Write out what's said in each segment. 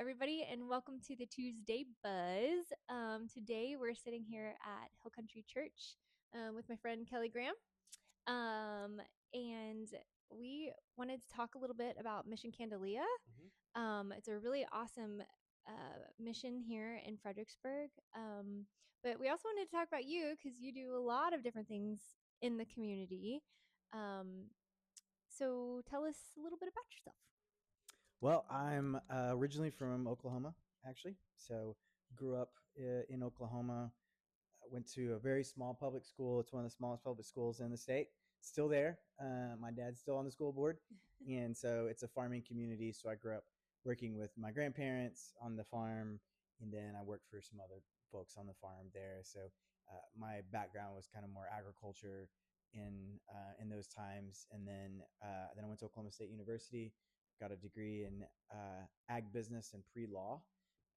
everybody, and welcome to the Tuesday Buzz. Today, we're sitting here at Hill Country Church with my friend Kelly Graham. And we wanted to talk a little bit about Mission Candelia. It's a really awesome mission here in Fredericksburg. But we also wanted to talk about you because you do a lot of different things in the community. Um, so tell us a little bit about yourself. Well, I'm originally from Oklahoma, actually. So grew up in Oklahoma. Went to a very small public school. It's one of the smallest public schools in the state. Still there. My dad's still on the school board, and so it's a farming community. So I grew up working with my grandparents on the farm, and then I worked for some other folks on the farm there. So my background was kind of more agriculture in those times, and then I went to Oklahoma State University, got a degree in ag business and pre-law.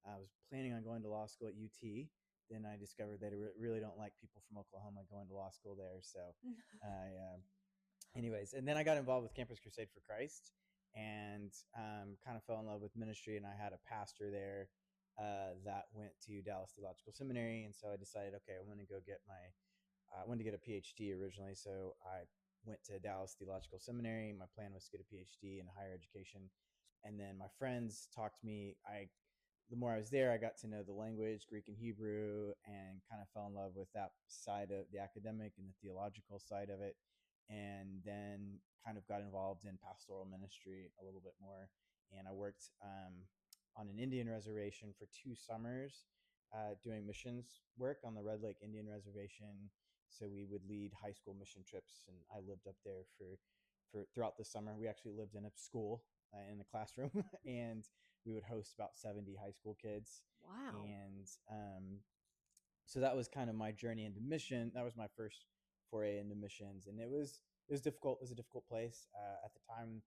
I was planning on going to law school at UT. Then I discovered that I really don't like people from Oklahoma going to law school there. So, anyways, and then I got involved with Campus Crusade for Christ and kind of fell in love with ministry. And I had a pastor there that went to Dallas Theological Seminary. And so I decided, okay, I want to go get I wanted to get a PhD originally. So I went to Dallas Theological Seminary. My plan was to get a PhD in higher education. And then my friends talked to me. The more I was there, I got to know the language, Greek and Hebrew, and kind of fell in love with that side of the academic and the theological side of it. And then kind of got involved in pastoral ministry a little bit more. And I worked on an Indian reservation for 2 summers doing missions work on the Red Lake Indian Reservation. So we would lead high school mission trips, and I lived up there for throughout the summer. We actually lived in a school in a classroom, and we would host about 70 high school kids. Wow. And so that was kind of my journey into mission. That was my first foray into missions, and it was difficult. It was a difficult place at the time.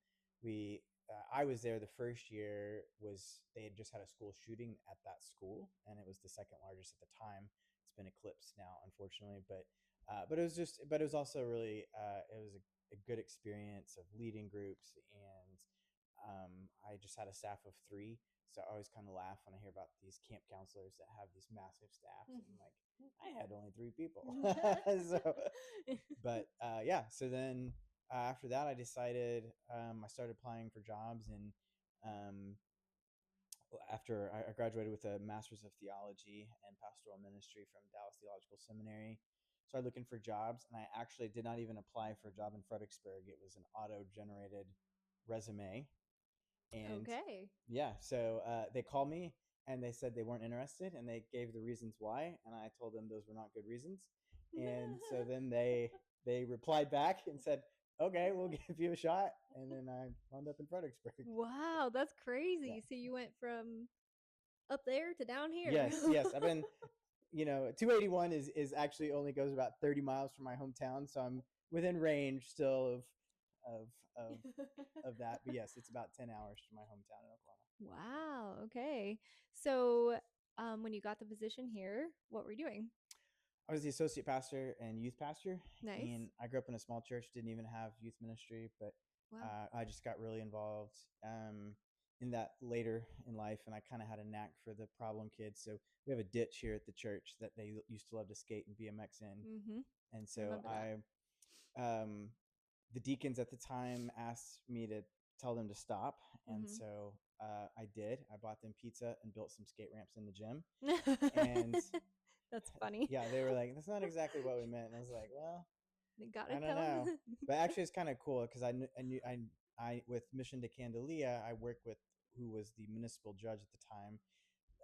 I was there the first year. They had just had a school shooting at that school, and it was the second largest at the time. It's been eclipsed now, unfortunately, but it was also really it was a good experience of leading groups, and I just had a staff of 3. So I always kind of laugh when I hear about these camp counselors that have these massive staffs, and I'm like, I had only 3 people. So, but yeah. So then after that, I decided I started applying for jobs, and um, after I graduated with a master's of theology and pastoral ministry from Dallas Theological Seminary, started looking for jobs, and I actually did not even apply for a job in Fredericksburg. It was an auto-generated resume. And Okay. yeah, so they called me and they said they weren't interested, and they gave the reasons why, and I told them those were not good reasons. And so then they replied back and said, okay, we'll give you a shot. And then I wound up in Fredericksburg. Wow, that's Yeah. crazy. So you went from up there to down here. Yes, I've been 281 is actually only goes about 30 miles from my hometown, so I'm within range still of of of that. But yes, it's about 10 hours from my hometown in Oklahoma. Wow. Okay. So, when you got the position here, what were you doing? I was the associate pastor and youth pastor, Nice. and I grew up in a small church, didn't even have youth ministry, but Wow. I just got really involved in that later in life, and I kind of had a knack for the problem kids. So we have a ditch here at the church that they used to love to skate and BMX in, Mm-hmm. and I so remember that. the deacons at the time asked me to tell them to stop, and Mm-hmm. so I did. I bought them pizza and built some skate ramps in the gym, and That's funny. yeah, they were like, "That's not exactly what we meant." And I was like, "Well, They gotta I don't tell know," them. but actually, it's kind of cool because I with Mission to Candelia, I worked with who was the municipal judge at the time,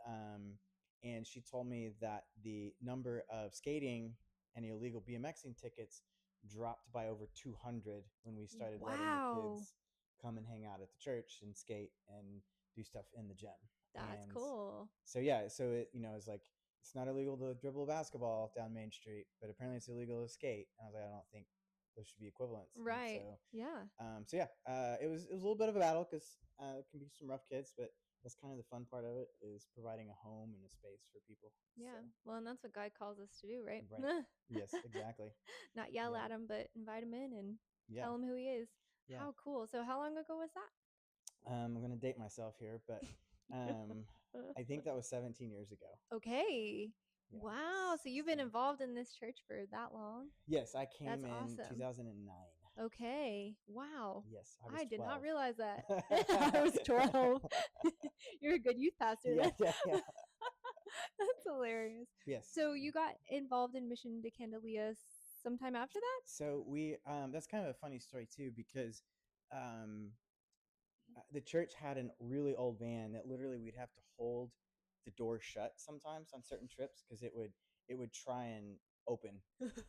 um, and she told me that the number of skating and illegal BMXing tickets dropped by over 200 when we started letting the Wow. kids come and hang out at the church and skate and do stuff in the gym. That's And cool. so yeah, so it's like it's not illegal to dribble a basketball down Main Street, but apparently it's illegal to skate. And I was like, I don't think those should be equivalents. And Right. Yeah. so yeah, it was a little bit of a battle because it can be some rough kids, but that's kind of the fun part of it is providing a home and a space for people. Yeah. So Well, and that's what God calls us to do, right? right, yes, exactly. Not yell Yeah, at him, but invite him in and yeah, tell him who he is. yeah. How cool. So, how long ago was that? I'm gonna date myself here, but Um, I think that was 17 years ago. Okay. Yeah, Wow. So you've been 16. involved in this church for that long? Yes, I That's came in awesome. 2009. Okay. Wow. Yes, I was I did not 12. realize that. I was 12. You're a good youth pastor Yeah, then. yeah, yeah. That's hilarious. Yes. So you got involved in Mission to Candelia sometime after that? So we that's kind of a funny story too because um the church had a really old van that literally we'd have to hold the door shut sometimes on certain trips because it would try and open.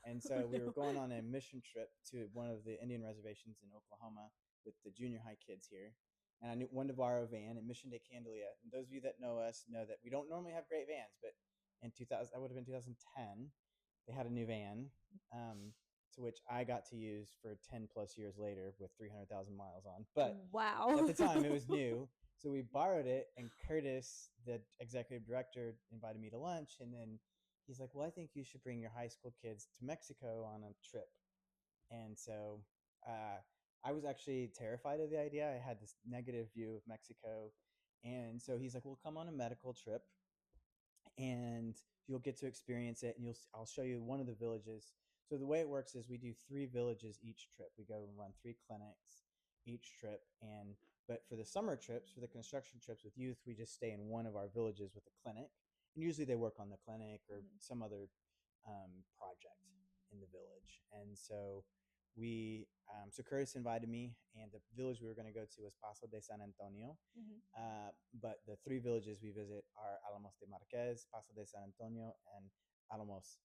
And Oh so we were no. going on a mission trip to one of the Indian reservations in Oklahoma with the junior high kids here. And I wanted to borrow a van in Mission de Candelia. And those of you that know us know that we don't normally have great vans, but in 2000, that would have been 2010, they had a new van, to which I got to use for 10 plus years later with 300,000 miles on. But at Wow. the time, it was new. So we borrowed it, and Curtis, the executive director, invited me to lunch. And then he's like, "Well, I think you should bring your high school kids to Mexico on a trip." And so uh, I was actually terrified of the idea. I had this negative view of Mexico. And so he's like, "Well, come on a medical trip and you'll get to experience it, and I'll show you one of the villages." So the way it works is we do 3 villages each trip. We go and run 3 clinics each trip. And but for the summer trips, for the construction trips with youth, we just stay in one of our villages with a clinic, and usually they work on the clinic or Mhm, some other project in the village. And so so Curtis invited me, and the village we were going to go to was Paso de San Antonio. mhm. But the 3 villages we visit are Alamos de Marquez, Paso de San Antonio, and Alamos,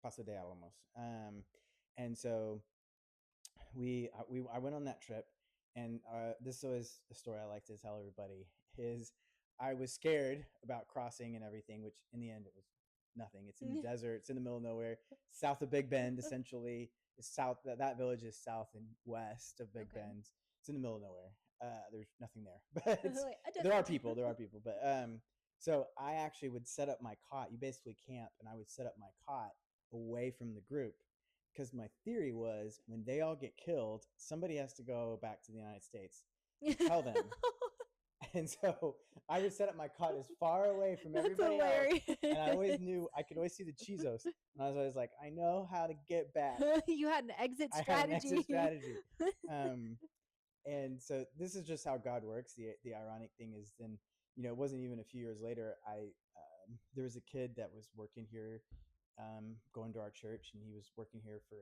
Paso de Alamos. And so I went on that trip, and this was a story I like to tell everybody. Is I was scared about crossing and everything, which in the end it was nothing. It's in the desert. It's in the middle of nowhere, south of Big Bend. Essentially, it's south. That village is south and west of Big Okay. Bend. It's in the middle of nowhere. There's nothing there, but Like a there are desert. people. There are people. But so I actually would set up my cot. You basically camp, and I would set up my cot away from the group because my theory was when they all get killed, somebody has to go back to the United States and tell them. And so I would set up my cot as far away from That's everybody else. hilarious. And I always knew I could always see the Chizos. And I was always like, I know how to get back. You had an exit I had an exit strategy. strategy. Um, and so this is just how God works. The ironic thing is, then it wasn't even a few years later. There was a kid that was working here, going to our church, and he was working here for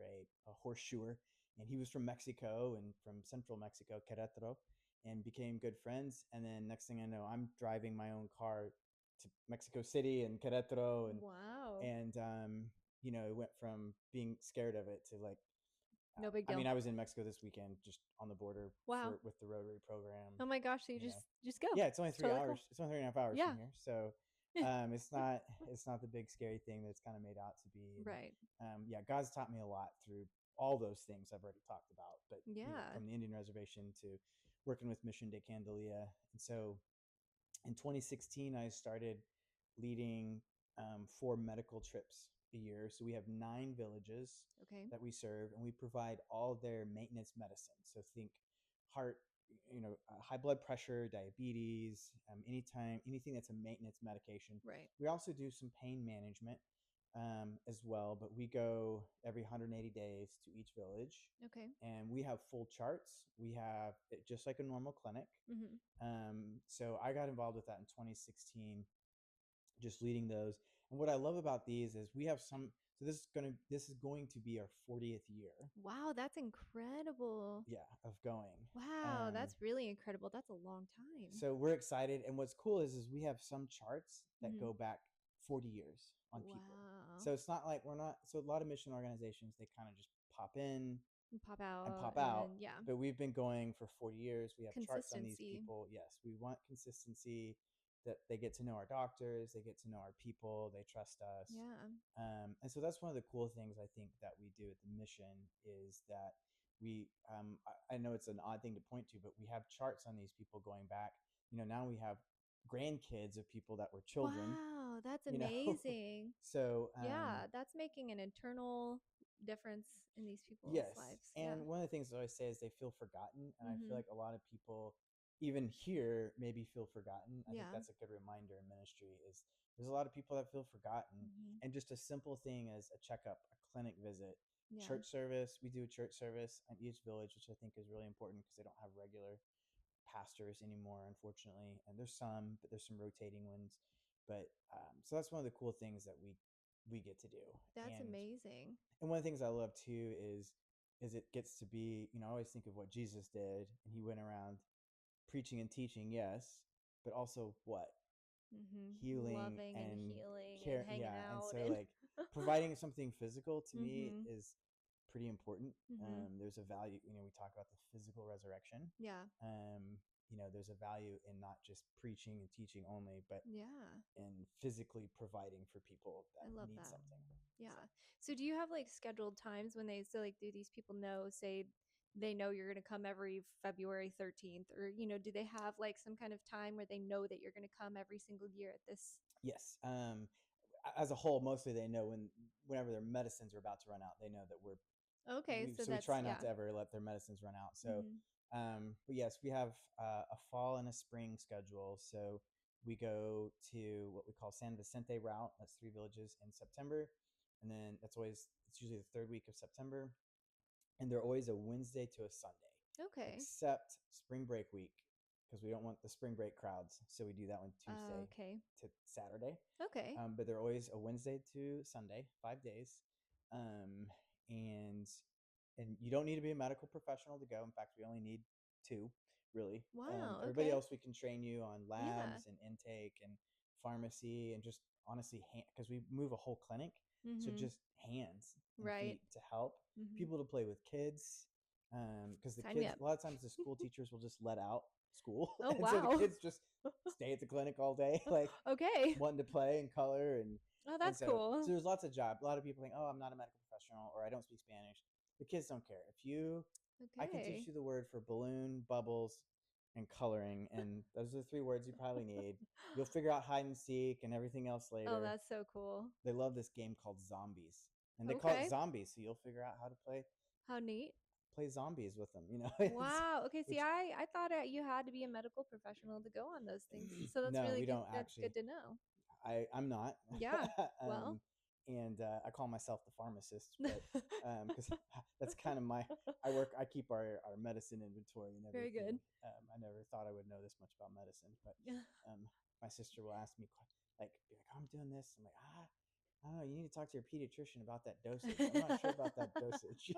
a horseshoer, and he was from Mexico and from central Mexico, Querétaro, and became good friends. And then next thing I know, I'm driving my own car to Mexico City and Querétaro, and Wow. and it went from being scared of it to like No big I deal. mean, I was in Mexico this weekend, just on the border Wow. with the Rotary program. Oh my gosh, so you You know, just go. yeah, it's only It's three totally cool. hours. It's only 3.5 hours Yeah. from here, so it's not the big scary thing that it's kind of made out to be. And Right. yeah, God's taught me a lot through all those things I've already talked about. But Yeah. from the Indian reservation to working with Mission de Candelia, and so in 2016, I started leading 4 medical trips a year. So we have 9 villages Okay. that we serve, and we provide all their maintenance medicine. So think heart, high blood pressure, diabetes, anything that's a maintenance medication. Right. We also do some pain management as well, but we go every 180 days to each village, Okay. and we have full charts. We have it just like a normal clinic. Mhm. So I got involved with that in 2016, just leading those. And what I love about these is we have some. So this is going to be our 40th year. Wow, that's incredible. Yeah, of going. Wow, Um, that's really incredible. That's a long time. so we're excited, and what's cool is we have some charts that Mhm. go back 40 years on people. Wow. So it's not like we're not. So a lot of mission organizations, they kind of just pop in And pop and out pop and out. then yeah. But we've been going for 40 years. We have charts on these Consistency. people. Yes, we want consistency, that they get to know our doctors, they get to know our people, they trust us. Yeah. And so that's one of the cool things I think that we do at the mission is that I know it's an odd thing to point to, but we have charts on these people going back. Now we have grandkids of people that were children, Wow, that's you know. amazing. So Yeah, that's making an eternal difference in these people's yes. lives. Yeah. And one of the things I always say is they feel forgotten. And I feel Mhm. like a lot of people even here maybe feel forgotten. I think Yeah. that's a good reminder in ministry is there's a lot of people that feel forgotten. Mhm. And just a simple thing as a checkup, a clinic visit, Yeah. church service. We do a church service at each village, which I think is really important because they don't have regular pastors anymore, unfortunately. And there's some, but there's some rotating ones. But so that's one of the cool things that we get to do. That's And amazing. one of the things I love too is it gets to be, I always think of what Jesus did, and he went around preaching and teaching, yes, but also what? Healing Loving and and healing and care. hanging Yeah. And out so and like providing something physical to me Mhm. is pretty important. Mhm. There's a value, we talk about the physical resurrection. Yeah. There's a value in not just preaching and teaching only, but Yeah. in physically providing for people I that love need that. something. Yeah. So So do you have like scheduled times when they so like do these people know say they know you're going to come every February 13th or do they have like some kind of time where they know that you're going to come every single year at this? yes, as a whole, mostly they know whenever their medicines are about to run out, they know that Okay, so we that's try not yeah. to ever let their medicines run out. So, Mhm. but yes, we have a fall and a spring schedule. So we go to what we call San Vicente route. That's 3 villages in September, and then it's usually the third week of September, and they're always a Wednesday to a Sunday, Okay. except spring break week because we don't want the spring break crowds. So we do that one Tuesday Okay. to Saturday. Okay. But they're always a Wednesday to Sunday, 5 days. Um, and you don't need to be a medical professional to go. In fact, we only need 2, really. Wow, Everybody okay. else we can train you on Yeah. labs and intake and pharmacy and just honestly because we move a whole clinic, so Mhm. just hands and Right. feet to help Mhm. people to play with kids. Because the Sign me kids, up. a lot of times the school teachers will just let out school, Oh, and so the wow. kids just stay at the clinic all day, like Okay. wanting to play and color Oh, and that's so cool. there's lots of jobs. A lot of people think, oh, I'm not a medical professional or I don't speak Spanish. The kids don't care. I can teach Okay. you the word for balloon, bubbles, and coloring, and those are the 3 words you probably need. You'll figure out hide and seek and everything else Oh, later. that's so cool. They love this game called Zombies, and they call it Okay. Zombies, so you'll figure out how to How neat. play zombies with them. Wow. Okay. See, Which I thought you had to be a medical professional to go on those things. So that's no, really we good. don't That's actually. good to know. I'm not. Yeah. Well, um, and I call myself the pharmacist, but because that's kind of I keep our medicine inventory and very everything. good. I never thought I would know this much about medicine, but my sister will ask me be like, oh, I'm doing this. I'm like, I don't know. You need to talk to your pediatrician about that dosage. I'm not sure about that dosage.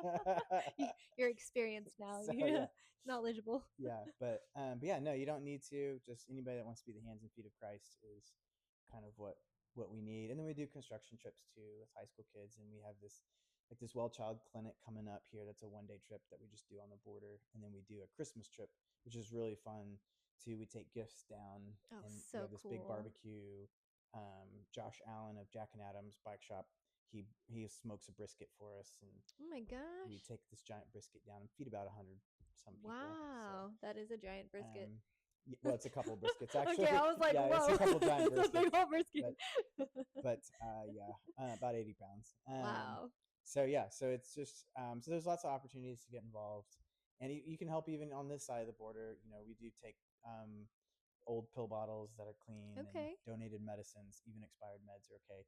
You're experienced now. So Yeah. yeah, Knowledgeable. yeah, but yeah, no, you don't need to. Just anybody that wants to be the hands and feet of Christ is kind of what we need. And then we do construction trips too with high school kids, and we have this well child clinic coming up here. That's a 1-day trip that we just do on the border, and then we do a Christmas trip, which is really fun too. We take gifts down, Oh, and we so have this big cool. barbecue. Josh Allen of Jack and Adams Bike Shop, he smokes a brisket for us, and Oh my we gosh. take this giant brisket down and feed about 100 some people. So Wow. That is a giant brisket. um, well, it's a couple briskets Okay, actually. I was like, Yeah, it's a whoa, couple giant it's a big briskets, old brisket. but yeah, about 80 pounds. Wow. So yeah, so it's just so there's lots of opportunities to get involved, and you can help even on this side of the border. We do take old pill bottles that are clean and Okay. donated medicines, even expired meds are okay.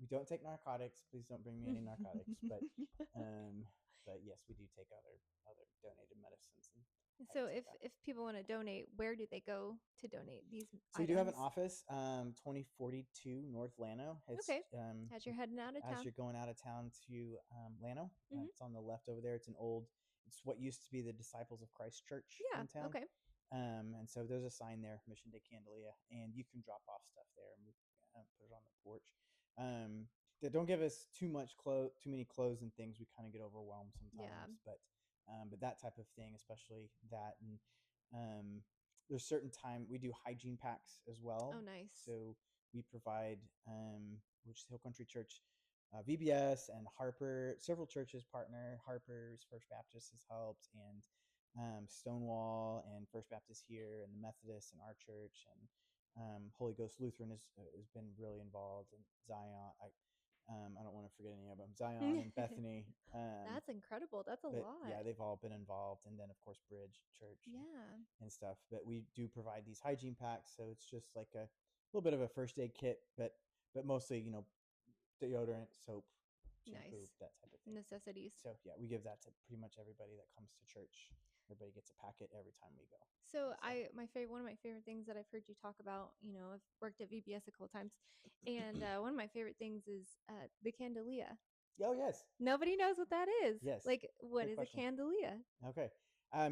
We don't take narcotics. Please don't bring me any narcotics. Um, but yes, we do take other donated medicines and So items like that. if people want to donate, where do they go to donate these So we do have an items? office, 2042 North Lano. It's Okay. As you're heading out of as town. you're going out of town to Lano. Hmm. It's on the left over there. It's what used to be the Disciples of Christ Church Yeah. in town. Okay. And so there's a sign there, Mission Day Candelia, and you can drop off stuff there, and we put it on the porch. They don't give us too many clothes and things. We kind of get overwhelmed Yeah. sometimes, but that type of thing, especially that, and um, there's certain time we do hygiene packs as well. Oh, nice. So we provide, which is Hill Country Church, VBS and Harper. Several churches partner. Harper's First Baptist has helped, and Stonewall and First Baptist here, and the Methodists and our church, and Holy Ghost Lutheran has been really involved, in Zion. I don't want to forget any of them. Zion and Bethany. That's incredible. That's a But lot. yeah, they've all been involved. And then, of course, Bridge Church Yeah. and stuff. But we do provide these hygiene packs. So it's just like a little bit of a first aid kit, but mostly, deodorant, soap, shampoo, Nice. that type of thing. Necessities. So yeah, we give that to pretty much everybody that comes to church. Everybody gets a packet every time we go. So my favorite one of my favorite things that I've heard you talk about, I've worked at VBS a couple times, and one of my favorite things is the candelia. Oh yes, Nobody knows what that is. yes. Like, what Good is a question. candelia? Okay.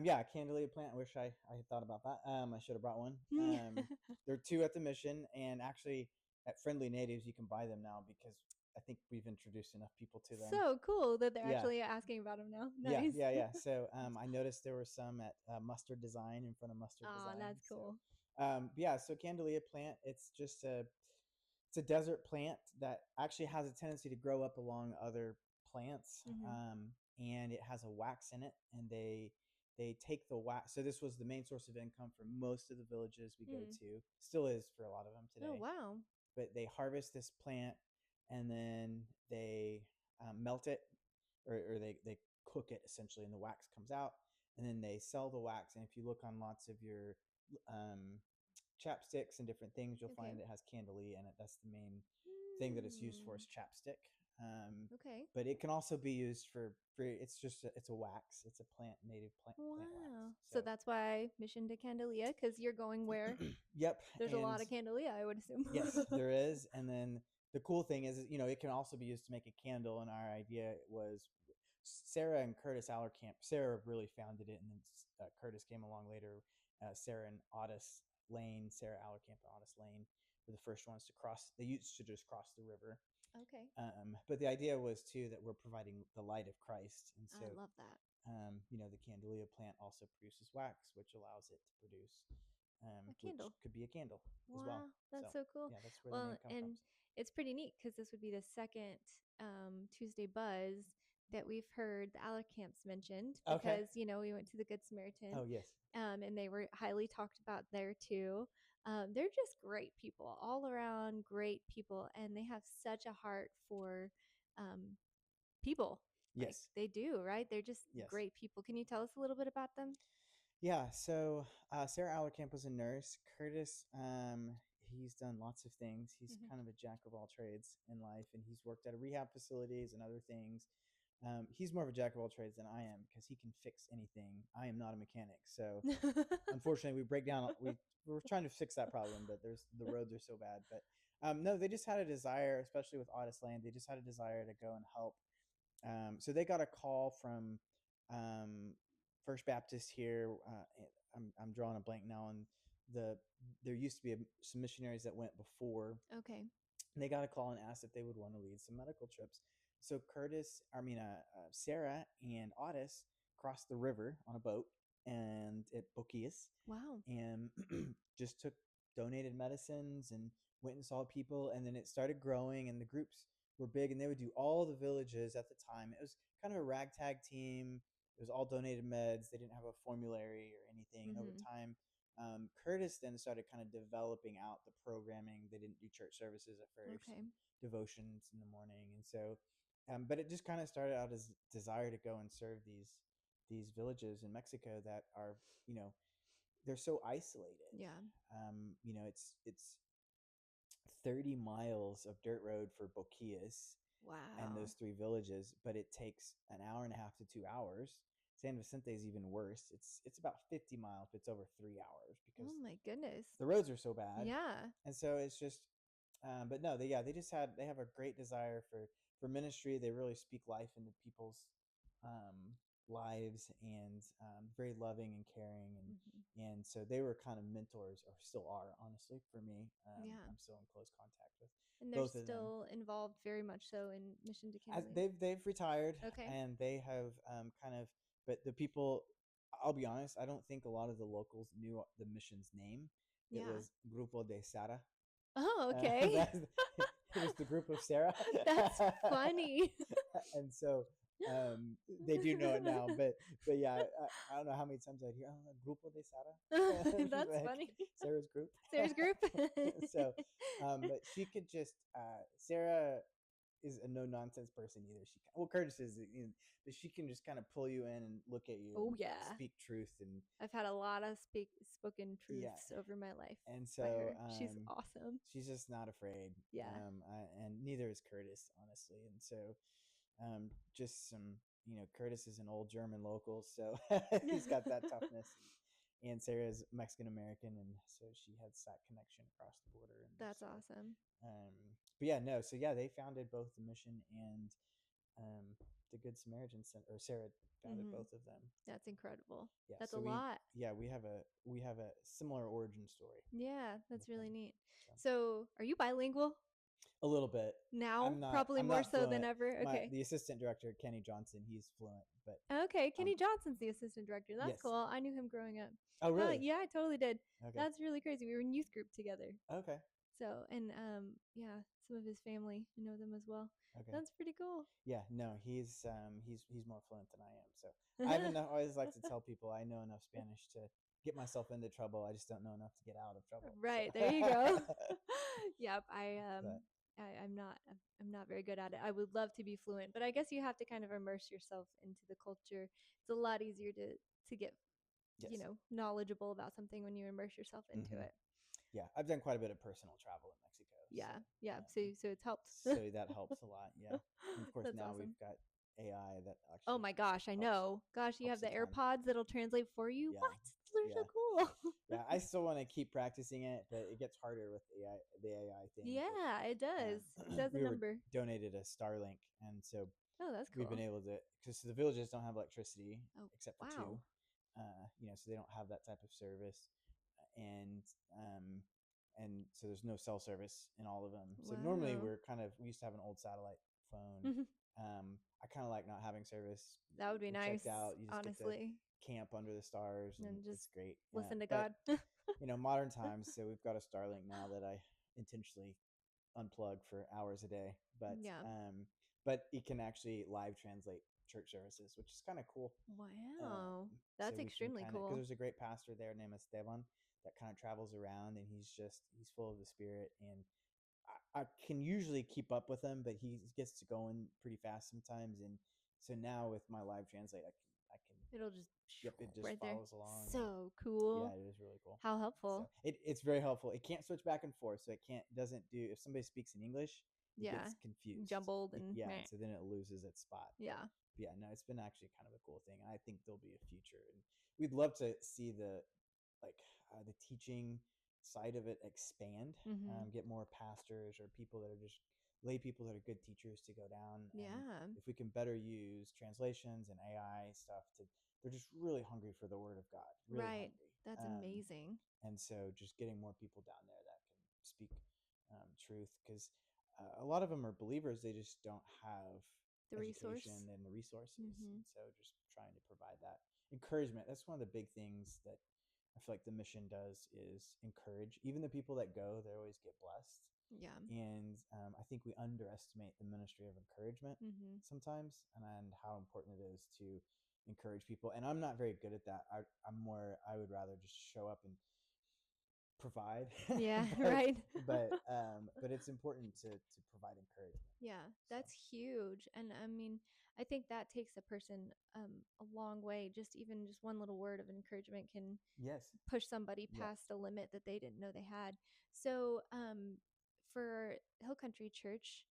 Yeah, Candelia plant. I wish I had thought about that. I should have brought one. There are two at the mission, and actually at Friendly Natives you can buy them now because I think we've introduced enough people to them. So cool that they're Yeah, actually asking about them now. yeah, Nice. yeah, yeah. So I noticed there were some at Mustard Design in front of Mustard Oh, Design. that's cool. So yeah, so Candelia plant. It's a desert plant that actually has a tendency to grow up along other plants, Mm-hmm. and it has a wax in it, and they take the wax. So this was the main source of income for most of the villages we go Mm. to. Still is for a lot of them Oh, today. wow. But they harvest this plant, and then they melt it, or they cook it essentially, and the wax comes out, and then they sell the wax. And if you look on lots of your um, chapsticks and different things, you'll Okay. find it has candelia in it. That's the main thing that it's used for, is chapstick. Okay. But it can also be used for it's a wax. It's a native plant wax. Wow. So So that's why Mission to Candelia, because you're going where yep, there's a and lot of Candelia, I would assume. yes, there is. And then the cool thing is, it can also be used to make a candle. And our idea was Sarah and Curtis Allerkamp. Sarah really founded it, and then Curtis came along later. Sarah and Otis Lane, Sarah Allerkamp and Otis Lane were the first ones to cross. They used to just cross the river. Okay. But the idea was too that we're providing the light of Christ, and I so love that. the candelia plant also produces wax, which allows it to produce, A which candle. could be a candle as well. Wow, that's So so cool. yeah, that's where the Well, name and comes. it's pretty neat because this would be the second Tuesday buzz that we've heard the Allercamps mentioned Okay. because, we went to the Good Samaritan, Oh yes. and they were highly talked about there too. They're just great people, all around great people, and they have such a heart for um, people. Like Yes. they do, right? They're just Yes. great people. Can you tell us a little bit about them? Yeah. So Sarah Allerkamp was a nurse. Curtis, he's done lots of things. He's Mm-hmm. kind of a jack of all trades in life, and he's worked at a rehab facilities and other things. He's more of a jack of all trades than I am because he can fix anything. I am not a mechanic, so unfortunately, we break down. We're trying to fix that problem, but the roads are so bad. But no, they just had a desire, especially with Otis Lane. They just had a desire to go and help. So they got a call from um, First Baptist here. I'm drawing a blank now on there used to be some missionaries that went before. Okay. And they got a call and asked if they would want to lead some medical trips. So Sarah and Otis crossed the river on a boat and at Boquias, Wow. and just took donated medicines and went and saw people. And then it started growing, and the groups were big, and they would do all the villages at the time. It was kind of a ragtag team. It was all donated meds. They didn't have a formulary or anything. And over Mm-hmm. time, Curtis then started kind of developing out the programming. They didn't do church services at first, Okay. and devotions in the morning, and so, but it just kind of started out as desire to go and serve these villages in Mexico that are, they're so isolated. Yeah. It's 30 miles of dirt road for Boquias and Wow. those three villages, but it takes an hour and a half to 2 hours. San Vicente is even worse. It's about 50 miles, but it's over 3 hours because Oh my goodness. the roads are so bad. Yeah. And so it's just, but no, they have a great desire for ministry. They really speak life into people's um, lives, and very loving and caring, Mm-hmm. and so they were kind of mentors, or still are, honestly, for me. Yeah. I'm still in close contact with And they're both of them. still involved very much so in Mission to As Canada. they've retired, Okay. and they have kind of, but the people, I'll be honest, I don't think a lot of the locals knew the mission's name. It Yeah. was Grupo de Sara. Oh, okay. It was the group of Sarah. That's funny. And so they do know it now, but yeah, I don't know how many times I'd hear, oh, Grupo de Sara. That's Like funny. Sarah's group. Sarah's group. So but she could just Sarah is a no nonsense person either. Well, Curtis is, but she can just kind of pull you in and look at you Oh and yeah. speak truth and I've had a lot of spoken yeah. truths over my life And by so her. She's awesome. she's just not afraid. Yeah. And neither is Curtis, honestly. And so just some, Curtis is an old German local, so he's got that toughness. And Sarah's Mexican American, and so she has that connection across the border. And That's so, awesome. but yeah, no. So yeah, they founded both the mission and the Good Samaritan Center, or Sarah founded Mm-hmm. both of them. That's incredible. Yeah, That's a so lot. we have a similar origin story Yeah, with that's really them. neat. So So, are you bilingual a little bit. now? I'm not. Probably I'm more not so than fluent. ever. Okay. The assistant director, Kenny Johnson, he's fluent, but Okay, um, Kenny Johnson's the assistant director. That's yes. cool. I knew him growing up. Oh, really? Yeah, I totally did. Okay. That's really crazy. We were in youth group together. Okay. So, and yeah, some of his family, I know them as well. Okay. That's pretty cool. Yeah. No, he's more fluent than I am. So I haven't. I always like to tell people I know enough Spanish to get myself into trouble. I just don't know enough to get out of trouble. Right, So. there you go. Yep, But I'm not very good at it. I would love to be fluent, but I guess you have to kind of immerse yourself into the culture. It's a lot easier to get, yes. knowledgeable about something when you immerse yourself into Mm-hmm. it. Yeah, I've done quite a bit of personal travel in Mexico. Yeah, So, yeah. So it's helped. so that helps a lot. Yeah, and of course That's now awesome. we've got AI that Oh actually my gosh, I helps know. Gosh, you have helps a the ton. AirPods that'll translate for you. Yeah, What? They're so yeah, cool. yeah. I still want to keep practicing it, but it gets harder with the AI thing. But Yeah, it does. It does a we were number. donated a Starlink, and so Oh, that's we've been cool. able to, because the villages don't have electricity Oh, except for two, wow. so they don't have that type of service, and um, and so there's no cell service in all of them. So normally Wow. we used to have an old satellite phone. Mhm. I kind of like not having service. That would be You're nice, checked out. You just get to honestly. camp under the stars, and And just it's great. listen to But God. modern times, so we've got a Starlink now that I intentionally unplug for hours a day. Yeah. But it can actually live translate church services, which is kind of cool. Wow. So That's we can extremely kind of, because cool. there's a great pastor there named Esteban that kind of travels around, and he's full of the Spirit, and I can usually keep up with him, but he gets to going pretty fast sometimes. And so now with my live translate, I can It'll just yep, it just right there. follows along. And So yeah, cool. it is really cool. How So helpful. it's very helpful. It can't switch back and forth, so it doesn't do, if somebody speaks in English, it Yeah. gets confused. Jumbled and Yeah, and meh. so then it loses its spot. But Yeah. yeah, no, it's been actually kind of a cool thing. I think there'll be a future, and we'd love to see the teaching side of it expand. Mhm. Get more pastors or people that are just lay people that are good teachers to go down, and Yeah. if we can better use translations and AI stuff to, they're just really hungry for the Word of God, really Right. hungry. That's amazing. And so just getting more people down there that can speak truth, because a lot of them are believers, they just don't have The resource. education and the resources. And Mhm. so just trying to provide that encouragement, that's one of the big things that I feel like the mission does, is encourage. Even the people that go, they always get blessed. Yeah. And I think we underestimate the ministry of encouragement Mhm. sometimes, and how important it is to encourage people. And I'm not very good at that. I would rather just show up and provide. Yeah, but right. but it's important to provide encouragement. Yeah, So that's huge. And I mean, I think that takes a person a long way. Just even just one little word of encouragement can yes, push somebody yeah, past a limit that they didn't know they had. So, for Hill Country Church,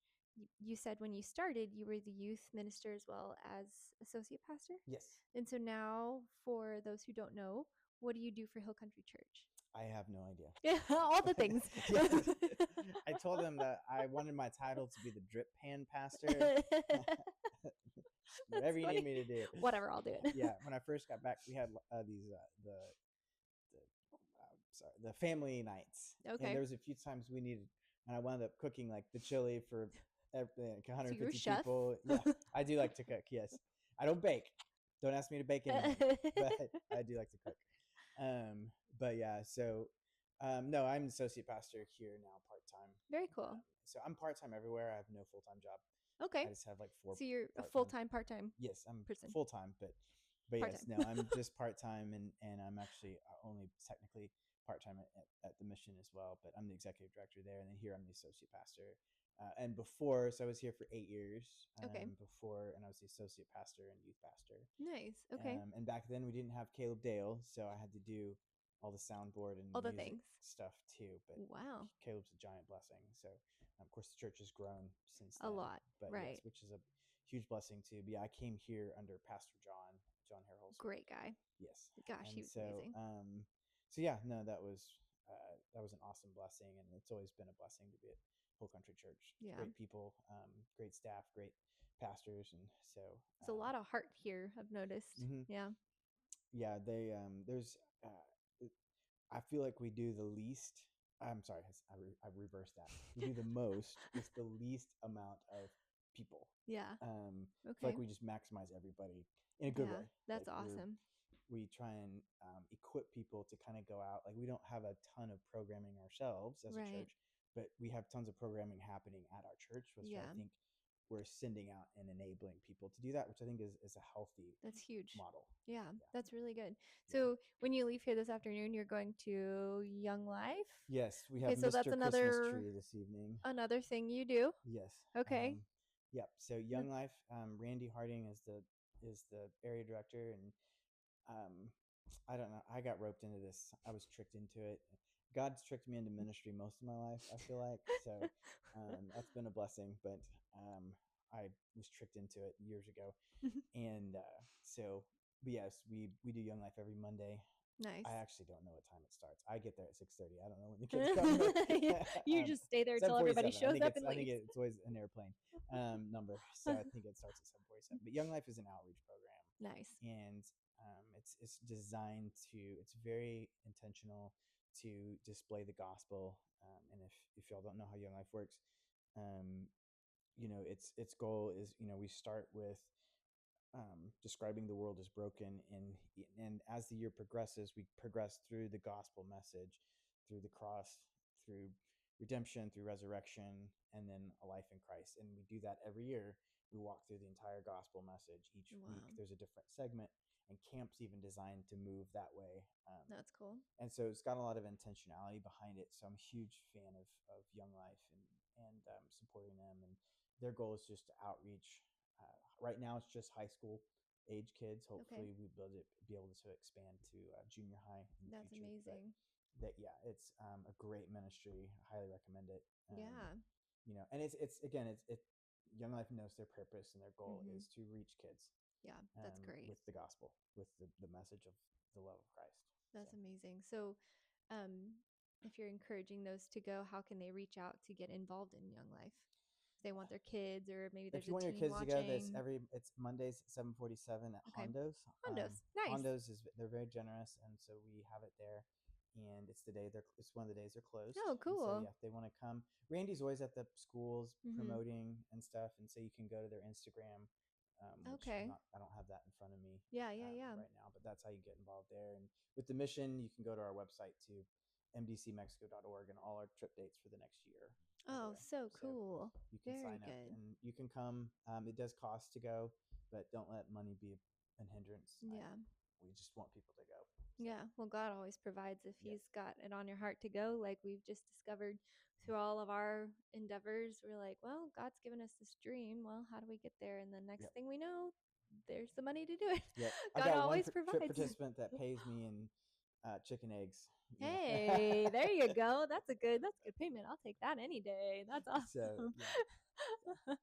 you said when you started, you were the youth minister as well as associate pastor. yes. And so now, for those who don't know, what do you do for Hill Country Church? I have no idea. Yeah, all the things. Yes, I told them that I wanted my title to be the drip pan pastor. That's Whatever you need funny. me to do. Whatever, I'll do it. Yeah, when I first got back, we had these the family nights, and Okay. there was a few times we needed, and I wound up cooking like the chili for like So you're a 150 chef? people. Yeah, I do like to cook. Yes, I don't bake. Don't ask me to bake anything, but I do like to cook. But yeah, so no, I'm associate pastor here now, part time. Very cool. So I'm part time everywhere. I have no full time job. Okay. I just have like four So you're a part time. full-time, part-time Yes, I'm person. full time, but yes, no, Part-time. I'm just part time, and I'm actually only technically part time at the mission as well. But I'm the executive director there, and then here I'm the associate pastor. And before, so I was here for 8 years Okay. before, and I was the associate pastor and youth pastor. Nice. Okay. And back then we didn't have Caleb Dale, so I had to do all the soundboard and All the music things. stuff too. But Wow. Caleb's a giant blessing. So of course the church has grown since A then. lot. But yes, Right. which is a huge blessing too. But yeah, I came here under Pastor John Harrelson. Great guy. Yes, Gosh, he and was amazing. so yeah, no, that was an awesome blessing, and it's always been a blessing to be at Whole Country Church. Yeah. Great people, great staff, great pastors, and so It's a lot of heart here, I've noticed. mhm. Yeah. Yeah, they there's I feel like we do the least. I'm sorry, I reversed that. We do the most with the least amount of people. Yeah. I feel like Okay. we just maximize everybody in a good Yeah. way. That's Like awesome. we try and equip people to kind of go out. Like we don't have a ton of programming ourselves as a Right. church, but we have tons of programming happening at our church, which I Yeah. think we're sending out and enabling people to do that, which I think is a healthy That's huge. model. Yeah. Yeah, That's really good. yeah. So when you leave here this afternoon, you're going to Young Life. Yes, we have Okay. So that's Mr. Christmas another Tree this evening. another thing you do. Yes. Okay. Yep. So That- Young Life, Randy Harding is the area director, and um, I don't know. I got roped into this. I was tricked into it. God's tricked me into ministry most of my life, I feel like. So that's been a blessing, but I was tricked into it years ago. And but yes, we do Young Life every Monday. Nice. I actually don't know what time it starts. I get there at 6:30. I don't know when the kids come, but You just stay there till seven everybody 47. shows up and I think leaves. it's always an airplane number, so I think it starts at 7:47. But Young Life is an outreach program, Nice. and it's designed to. It's very intentional to display the gospel. And if y'all don't know how Young Life works, um, its goal is we start with describing the world as broken, and as the year progresses, we progress through the gospel message, through the cross, through redemption, through resurrection, and then a life in Christ. And we do that every year. We walk through the entire gospel message each week. Wow. There's a different segment, and camps even designed to move that way. That's cool. And so it's got a lot of intentionality behind it. So I'm a huge fan of Young Life and supporting them. And their goal is just to outreach. Right now, it's just high school age kids. Okay. Hopefully, we will be able to expand to junior high in the That's future. But amazing. yeah, it's a great ministry. I highly recommend it. Yeah. And it's again, it Young Life knows their purpose, and their goal Hmm. is to reach kids Yeah. That's great. with the gospel, with the message of the love of Christ. So. That's amazing. So, if you're encouraging those to go, how can they reach out to get involved in Young Life? If they want their kids, or maybe If there's you a want your teen kids to go, watching. it's Mondays at 7:47 at Okay. Hondo's. Hondos. Nice. Hondo's they're very generous, and so we have it there. And it's one of the days they're closed. Oh, And so cool. yeah, if they want to come, Randy's always at the schools Hmm. promoting and stuff, and so you can go to their Instagram, which Okay. I don't have that in front of me Yeah. Yeah. Yeah. right now, but that's how you get involved there. And with the mission, you can go to our website too, mdcmexico.org, and all our trip dates for the next year are Oh, there. so So cool. you can Very sign up good. and you can come. It does cost to go, but don't let money be an hindrance. Yeah. We just want people to go. So, Yeah. Well, God always provides if yep. He's got it on your heart to go, like we've just discovered through all of our endeavors. We're like, well, God's given us this dream. Well, how do we get there? And the next Yep. thing we know, there's the money to do it. Yep. I God got one always trip provides. participant that pays me in chicken eggs. Hey, there you go. That's good payment. I'll take that any day. That's So awesome. yeah.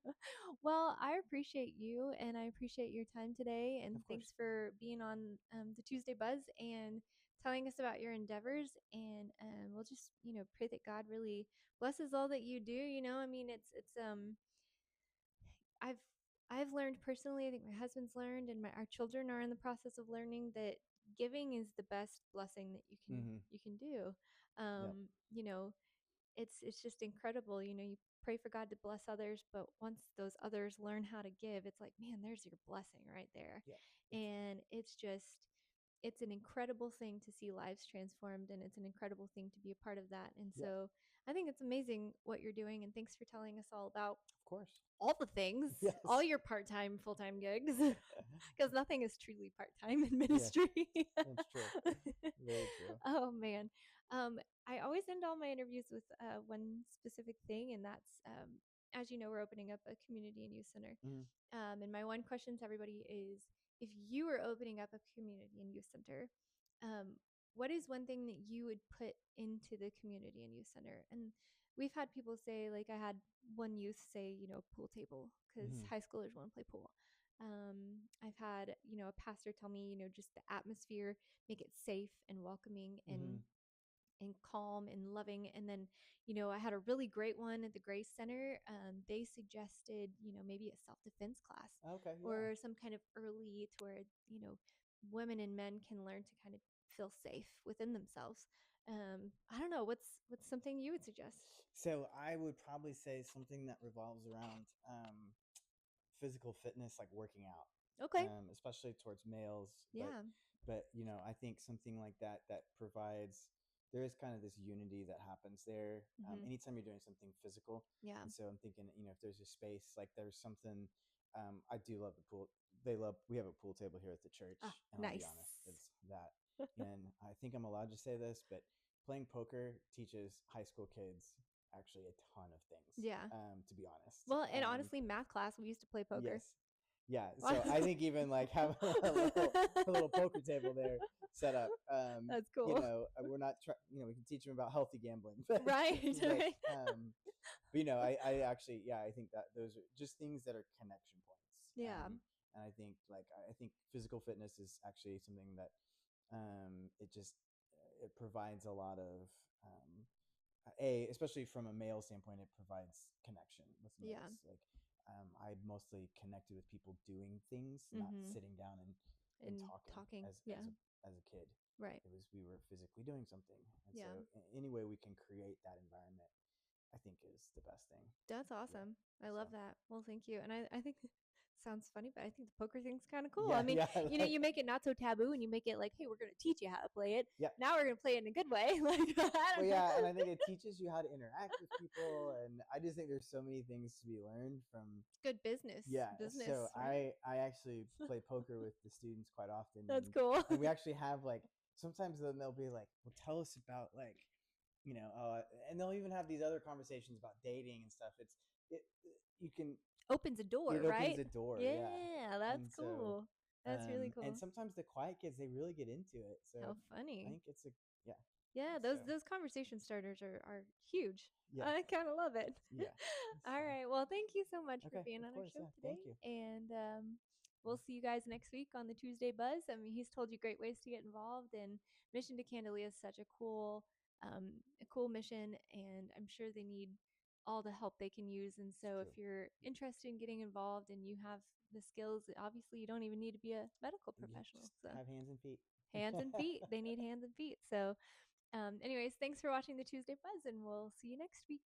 Well, I appreciate you and I appreciate your time today. And Of course. thanks for being on the Tuesday Buzz and telling us about your endeavors. And we'll just, pray that God really blesses all that you do. I mean, I've I've learned personally, I think my husband's learned and our children are in the process of learning that giving is the best blessing that Mm-hmm. you can do. Yep. You know, it's just incredible. You pray for God to bless others, but once those others learn how to give, it's like, man, there's your blessing right there. Yep. And it's an incredible thing to see lives transformed, and it's an incredible thing to be a part of that. And Yep. so I think it's amazing what you're doing, and thanks for telling us all about Of course. all the things, Yes. all your part-time, full-time gigs, because nothing is truly part-time in Yes. ministry. That's true. Very true. Oh man. I always end all my interviews with one specific thing, and that's as you know, we're opening up a community and youth center. Mhm. And my one question to everybody is, if you were opening up a community and youth center, um, what is one thing that you would put into the community and youth center? And we've had people say, like, I had one youth say, pool table, because Mhm. high schoolers want to play pool. I've had, a pastor tell me, just the atmosphere, make it safe and welcoming Mhm. and calm and loving. And then, I had a really great one at the Grace Center. They suggested, maybe a self defense class Okay. Yeah. or some kind of early to where, women and men can learn to kind of feel safe within themselves. I don't know. What's something you would suggest? So I would probably say something that revolves around physical fitness, like working out, Okay. especially towards males. But Yeah. I think something like that that provides, there is kind of this unity that happens there Hmm. anytime you're doing something physical. Yeah. And so I'm thinking, if there's a space, like there's something. I do love the pool. We have a pool table here at the church, Ah, and I'll be nice. honest, it's that. And I think I'm allowed to say this, but playing poker teaches high school kids actually a ton of things. Yeah. To be honest. Well, and honestly, math class, we used to play poker. Yes. Yeah. Wow. So I think even like having a little poker table there set up, That's cool. we're not trying, we can teach them about healthy gambling, but, Right. but, Right. I actually, yeah, I think that those are just things that are connection points. Yeah. And I think I think physical fitness is actually something that, it just, it provides a lot of, especially from a male standpoint, it provides connection with Yeah. males. Like, I mostly connected with people doing things, not Hmm. sitting down and And talking talking. as Yeah. as a kid. Right. It was, we were physically doing something, and so Yeah. any way we can create that environment, I think, is the best thing. That's Yeah. awesome. I So love that. Well, thank you. And I think sounds funny, but I think the poker thing's kind of cool. I yeah, mean, yeah, like, you make it not so taboo and you make it like, hey, we're going to teach you how to play it. yeah. Now we're going to play it in a good way. Like, I Well, don't know. yeah, and I think it teaches you how to interact with people, and I just think there's so many things to be learned from. It's good business. Yeah, Business, so right? I actually play poker with the students quite often, That's cool. and we actually have, like, sometimes then they'll be like, "Well, tell us about, like, and they'll even have these other conversations about dating and stuff. It you can Opens a door, It opens right? a door, yeah, Yeah, that's and so cool. That's really and cool. sometimes the quiet kids, they really get into it. So How I funny. think it's a yeah. Yeah, So those conversation starters are huge. yeah, I kind of love it. yeah. All So right. Well, thank you so much for okay, being of on our course, show yeah. today. Thank you. And we'll see you guys next week on the Tuesday Buzz. I mean, he's told you great ways to get involved, and Mission to Candalia is such a cool mission, and I'm sure they need all the help they can use. And It's so, if true. you're interested in getting involved and you have the skills, obviously you don't even need to be a medical You professional. just So, have hands and feet. hands and feet, they need hands and feet. So, anyways, thanks for watching the Tuesday Buzz, and we'll see you next week.